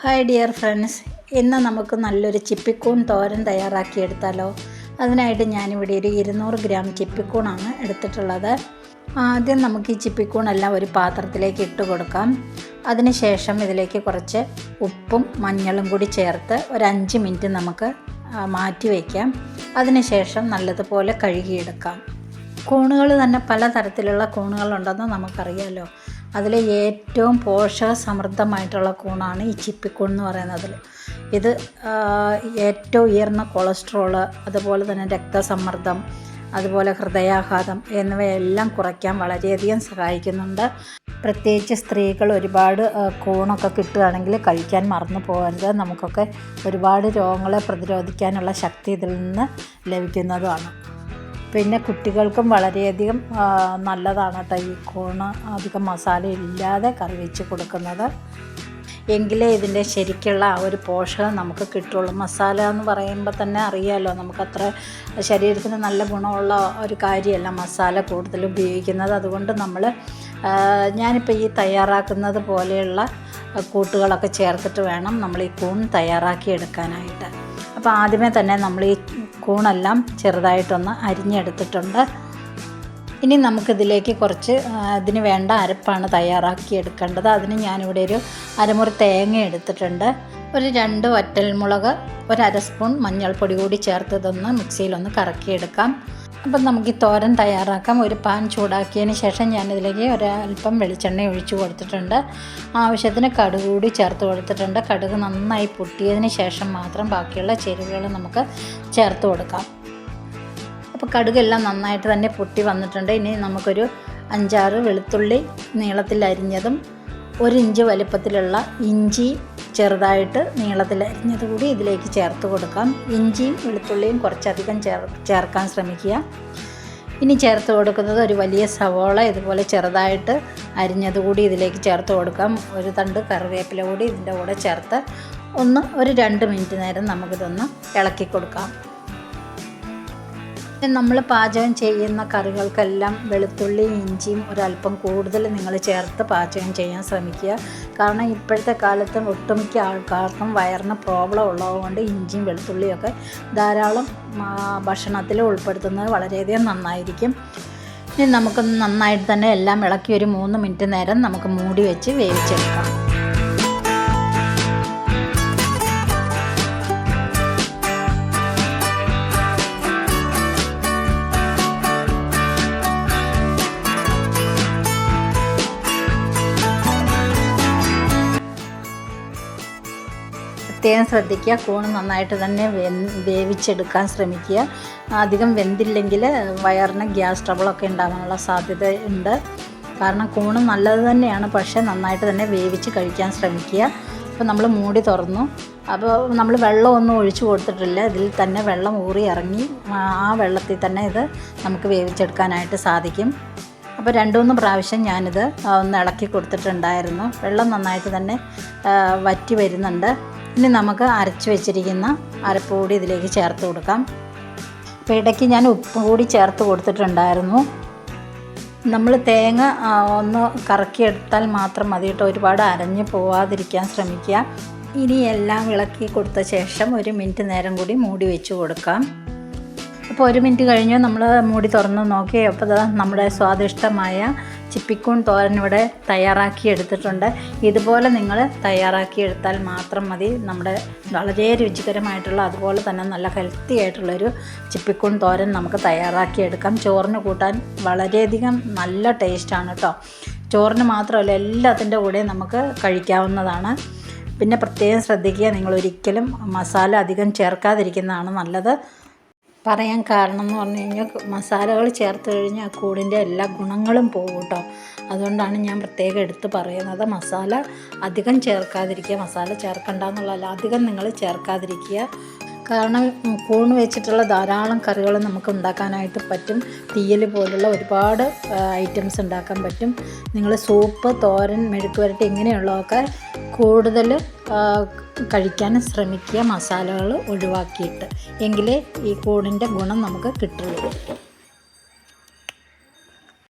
Hi dear friends, ഇന്ന് നമുക്ക് നല്ലൊരു ചിപ്പിക്കൂൺ തോരൻ തയ്യാറാക്കിയെടുത്താലോ. അതിനായിട്ട് ഞാനിവിടെ ഒരു 200 ഗ്രാം ചിപ്പിക്കൂണാണ് എടുത്തിട്ടുള്ളത്. ആദ്യം നമുക്ക് ഈ ചിപ്പിക്കൂണെല്ലാം ഒരു പാത്രത്തിലേക്ക് ഇട്ട് കൊടുക്കാം. അതിനുശേഷം ഇതിലേക്ക് കുറച്ച് ഉപ്പും മഞ്ഞളും കൂടി ചേർത്ത് ഒരു 5 മിനിറ്റ് നമുക്ക് മാറ്റി വയ്ക്കാം. അതിനുശേഷം നല്ലതുപോലെ കഴുകിയെടുക്കാം. കൂണുകൾ തന്നെ പലതരത്തിലുള്ള കൂണുകളുണ്ടെന്ന് നമുക്കറിയാമല്ലോ. അതിൽ ഏറ്റവും പോഷക സമൃദ്ധമായിട്ടുള്ള കൂണാണ് ഈ ചിപ്പിക്കൂൺ എന്ന് പറയുന്നത്. ഇത് ഏറ്റവും ഉയർന്ന കൊളസ്ട്രോള്, അതുപോലെ തന്നെ രക്തസമ്മർദ്ദം, അതുപോലെ ഹൃദയാഘാതം എന്നിവയെല്ലാം കുറയ്ക്കാൻ വളരെയധികം സഹായിക്കുന്നുണ്ട്. പ്രത്യേകിച്ച് സ്ത്രീകൾ ഒരുപാട് കൂണൊക്കെ കിട്ടുകയാണെങ്കിൽ കഴിക്കാൻ മറന്നു പോകരുത്. നമുക്കൊക്കെ ഒരുപാട് രോഗങ്ങളെ പ്രതിരോധിക്കാനുള്ള ശക്തി ഇതിൽ നിന്ന് ലഭിക്കുന്നതുമാണ്. പിന്നെ കുട്ടികൾക്കും വളരെയധികം നല്ലതാണ് കേട്ടോ ഈ കൂണ് അധികം മസാല ഇല്ലാതെ കറി വെച്ച് കൊടുക്കുന്നത്. എങ്കിലേ ഇതിൻ്റെ ശരിക്കുള്ള ആ ഒരു പോഷകം നമുക്ക് കിട്ടുള്ളൂ. മസാല എന്ന് പറയുമ്പോൾ തന്നെ അറിയാമല്ലോ, നമുക്കത്ര ശരീരത്തിന് നല്ല ഗുണമുള്ള ഒരു കാര്യമല്ല മസാല കൂടുതൽ ഉപയോഗിക്കുന്നത്. അതുകൊണ്ട് ഞാനിപ്പോൾ ഈ തയ്യാറാക്കുന്നത് പോലെയുള്ള കൂട്ടുകളൊക്കെ ചേർത്തിട്ട് വേണം നമ്മൾ ഈ കൂൺ തയ്യാറാക്കി എടുക്കാനായിട്ട്. അപ്പോൾ ആദ്യമേ തന്നെ നമ്മൾ ഈ കൂണെല്ലാം ചെറുതായിട്ടൊന്ന് അരിഞ്ഞെടുത്തിട്ടുണ്ട്. ഇനി നമുക്കിതിലേക്ക് കുറച്ച് ഇതിന് വേണ്ട അരപ്പാണ് തയ്യാറാക്കി എടുക്കേണ്ടത്. അതിന് ഞാനിവിടെ ഒരു അരമുറി തേങ്ങ എടുത്തിട്ടുണ്ട്. ഒരു 2 വറ്റൽമുളക്, ഒരു അര സ്പൂൺ മഞ്ഞൾപ്പൊടി കൂടി ചേർത്തതൊന്ന് മിക്സിയിലൊന്ന് കറക്കിയെടുക്കാം. അപ്പം നമുക്ക് ഈ തോരൻ തയ്യാറാക്കാം. ഒരു പാൻ ചൂടാക്കിയതിന് ശേഷം ഞാനിതിലേക്ക് ഒരല്പം വെളിച്ചെണ്ണ ഒഴിച്ചു കൊടുത്തിട്ടുണ്ട്. ആവശ്യത്തിന് കടുക് കൂടി ചേർത്ത് കൊടുത്തിട്ടുണ്ട്. കടുക് നന്നായി പൊട്ടിയതിന് ശേഷം മാത്രം ബാക്കിയുള്ള ചേരുവകൾ നമുക്ക് ചേർത്ത് കൊടുക്കാം. അപ്പോൾ കടുകെല്ലാം നന്നായിട്ട് തന്നെ പൊട്ടി വന്നിട്ടുണ്ട്. ഇനി നമുക്കൊരു 5-6 വെളുത്തുള്ളി നീളത്തിൽ അരിഞ്ഞതും 1 ഇഞ്ച് വലിപ്പത്തിലുള്ള ഇഞ്ചി ചെറുതായിട്ട് നീളത്തിൽ അരിഞ്ഞത് കൂടി ഇതിലേക്ക് ചേർത്ത് കൊടുക്കാം. ഇഞ്ചിയും വെളുത്തുള്ളിയും കുറച്ചധികം ചേർക്കാൻ ശ്രമിക്കുക. ഇനി ചേർത്ത് കൊടുക്കുന്നത് ഒരു വലിയ സവോള ഇതുപോലെ ചെറുതായിട്ട് അരിഞ്ഞത് കൂടി ഇതിലേക്ക് ചേർത്ത് കൊടുക്കാം. ഒരു തണ്ട് കറിവേപ്പില കൂടി ഇതിൻ്റെ കൂടെ ചേർത്ത് ഒരു 2 മിനിറ്റ് നേരം നമുക്കിതൊന്ന് ഇളക്കി കൊടുക്കാം. നമ്മൾ പാചകം ചെയ്യുന്ന കറികൾക്കെല്ലാം വെളുത്തുള്ളിയും ഇഞ്ചിയും ഒരല്പം കൂടുതൽ നിങ്ങൾ ചേർത്ത് പാചകം ചെയ്യാൻ ശ്രമിക്കുക. കാരണം ഇപ്പോഴത്തെ കാലത്ത് ഒട്ടുമിക്ക ആൾക്കാർക്കും വയറിന് പ്രോബ്ലം ഉള്ളതുകൊണ്ട് ഇഞ്ചിയും വെളുത്തുള്ളിയൊക്കെ ധാരാളം ഭക്ഷണത്തിൽ ഉൾപ്പെടുത്തുന്നത് വളരെയധികം നന്നായിരിക്കും. ഇനി നമുക്ക് നന്നായിട്ട് തന്നെ എല്ലാം ഇളക്കി ഒരു 3 മിനിറ്റ് നേരം നമുക്ക് മൂടി വെച്ച് വേവിച്ചെടുക്കാം. പ്രത്യേകം ശ്രദ്ധിക്കുക, കൂണ് നന്നായിട്ട് തന്നെ വേവിച്ചെടുക്കാൻ ശ്രമിക്കുക. അധികം വെന്തില്ലെങ്കിൽ വയറിന് ഗ്യാസ് ട്രബിളൊക്കെ ഉണ്ടാകാനുള്ള സാധ്യത ഉണ്ട്. കാരണം കൂണ് നല്ലത് തന്നെയാണ്, പക്ഷേ നന്നായിട്ട് തന്നെ വേവിച്ച് കഴിക്കാൻ ശ്രമിക്കുക. അപ്പോൾ നമ്മൾ മൂടി തുറന്നു. അപ്പോൾ നമ്മൾ വെള്ളമൊന്നും ഒഴിച്ചു കൊടുത്തിട്ടില്ല. ഇതിൽ തന്നെ വെള്ളം ഊറി ഇറങ്ങി ആ വെള്ളത്തിൽ തന്നെ ഇത് നമുക്ക് വേവിച്ചെടുക്കാനായിട്ട് സാധിക്കും. അപ്പോൾ 2-3 പ്രാവശ്യം ഞാനിത് ഒന്ന് ഇളക്കി കൊടുത്തിട്ടുണ്ടായിരുന്നു. വെള്ളം നന്നായിട്ട് തന്നെ വറ്റി വരുന്നുണ്ട്. ഇനി നമുക്ക് അരച്ച് വെച്ചിരിക്കുന്ന അരപ്പ് കൂടി ഇതിലേക്ക് ചേർത്ത് കൊടുക്കാം. അപ്പോൾ ഇടയ്ക്ക് ഞാൻ ഉപ്പ് കൂടി ചേർത്ത് കൊടുത്തിട്ടുണ്ടായിരുന്നു. നമ്മൾ തേങ്ങ ഒന്ന് കറക്കിയെടുത്താൽ മാത്രം മതി കേട്ടോ, ഒരുപാട് അരഞ്ഞു പോവാതിരിക്കാൻ ശ്രമിക്കുക. ഇനി എല്ലാം ഇളക്കി കൊടുത്ത ശേഷം 1 മിനിറ്റ് നേരം കൂടി മൂടി വെച്ച് കൊടുക്കാം. അപ്പോൾ 1 മിനിറ്റ് കഴിഞ്ഞ് നമ്മൾ മൂടി തുറന്ന് നോക്കി. അപ്പോൾ നമ്മുടെ സ്വാദിഷ്ടമായ ചിപ്പിക്കൂൺ തോരൻ ഇവിടെ തയ്യാറാക്കി എടുത്തിട്ടുണ്ട്. ഇതുപോലെ നിങ്ങൾ തയ്യാറാക്കിയെടുത്താൽ മാത്രം മതി. നമ്മുടെ വളരെ രുചികരമായിട്ടുള്ള അതുപോലെ തന്നെ നല്ല ഹെൽത്തി ആയിട്ടുള്ളൊരു ചിപ്പിക്കൂൺ തോരൻ നമുക്ക് തയ്യാറാക്കിയെടുക്കാം. ചോറിന് കൂട്ടാൻ വളരെയധികം നല്ല ടേസ്റ്റാണ് കേട്ടോ. ചോറിന് മാത്രമല്ല എല്ലാത്തിൻ്റെ കൂടെ നമുക്ക് കഴിക്കാവുന്നതാണ്. പിന്നെ പ്രത്യേകം ശ്രദ്ധിക്കുക, നിങ്ങളൊരിക്കലും മസാല അധികം ചേർക്കാതിരിക്കുന്നതാണ് നല്ലത്. പറയാൻ കാരണം എന്ന് പറഞ്ഞു കഴിഞ്ഞാൽ മസാലകൾ ചേർത്ത് കഴിഞ്ഞാൽ കൂടിൻ്റെ എല്ലാ ഗുണങ്ങളും പോകും കേട്ടോ. അതുകൊണ്ടാണ് ഞാൻ പ്രത്യേകം എടുത്ത് പറയുന്നത്. മസാല അധികം ചേർക്കാതിരിക്കുക. മസാല ചേർക്കണ്ടെന്നുള്ളതല്ല, അധികം നിങ്ങൾ ചേർക്കാതിരിക്കുക. കാരണം കൂൺ വെച്ചിട്ടുള്ള ധാരാളം കറികൾ നമുക്ക് ഉണ്ടാക്കാനായിട്ട് പറ്റും. തീയൽ പോലുള്ള ഒരുപാട് ഐറ്റംസ് ഉണ്ടാക്കാൻ പറ്റും. നിങ്ങൾ സൂപ്പ്, തോരൻ, മെഴുക്ക് വരട്ടി ഇങ്ങനെയുള്ളതൊക്കെ കൂടുതൽ കഴിക്കാൻ ശ്രമിക്കുക, മസാലകൾ ഒഴിവാക്കിയിട്ട്. എങ്കിലേ ഈ കൂണിൻ്റെ ഗുണം നമുക്ക് കിട്ടുള്ളൂ.